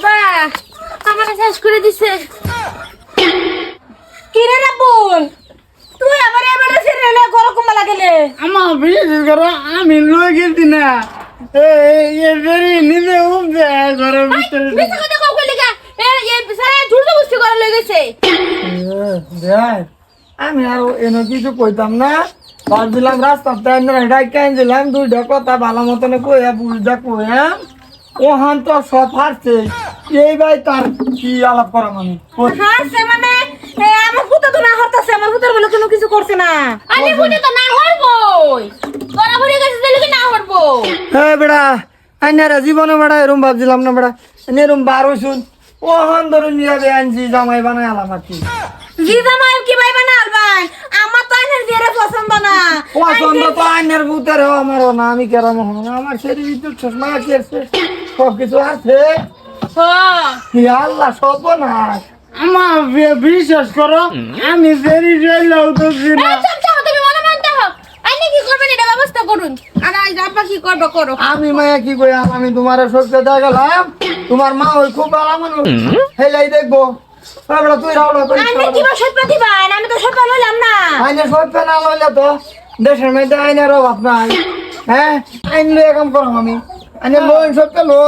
বাহ, আমার শেষ করে দিছে। কি রে রাবুল, তুই আবার এবারে ফিরে এলে গরম কমলা গেলে। আমার বিশেষ করে আমি লয়ে গেছি না নিজে উঠবে ঘরের ভিতরে বেশি কথা কও কইলি কা? এই সারা ঝুড়তে বুঝতে করে লই গেছে। দেখ আমি আর এনে কিছু কইতাম না ভাবছিলাম রাস্তাতে ডাইকান দিলাম দুইটা কথা ভালো মতন কইয়া বুঝা কইয়া ওহান তো সব হারছে এই ভাই তার কি আলাপ করাম আমি হাসছে মানে আমার পুতা তো না হরতাছে, আমার পুতার বলে কোনো কিছু করছে না। আমি পুতা তো না হরবই, তোরা ভরে গেছে দিলে কি না হরবো। হ্যাঁ বেড়া আইনারা জীবনে বেড়া এরম ভাবছিলাম না বেড়া এরম বারো শুন ওহান ধরে নিয়ে আনছি জামাই বানায় আলাম আর কি জি জামাই কি ভাই বানাল ভাই, আমার তো আইনের দিয়ে পছন্দ না। পছন্দ তো আইনের ভূতের আমারও না, আমি কেরম হবো না, আমার শরীর তো চশমা আছে সব কিছু আছে। আল্লাহ সব না আমার বিশ্বাস করো আমি ফেরি যাইলেও তো তুমি মনে মানতে হোক আইনে কি করবেন এটা ব্যবস্থা করুন, আর আজ আপা কি করবে করো। আমি মায়া কি কই আমি তোমার সত্যি দেখা গেলাম তোমার মা ওই খুব ভালো মানুষ হেলাই দেখবো তুই আইনে কি সত্য দিবেন, আমি তো সত্য লইলাম না। আইনে সত্য না লইলে তো দেশের মধ্যে আইনের অভাব নাই। হ্যাঁ আইন লইয়া কাম করো আমি আইনে লোন সত্য লোন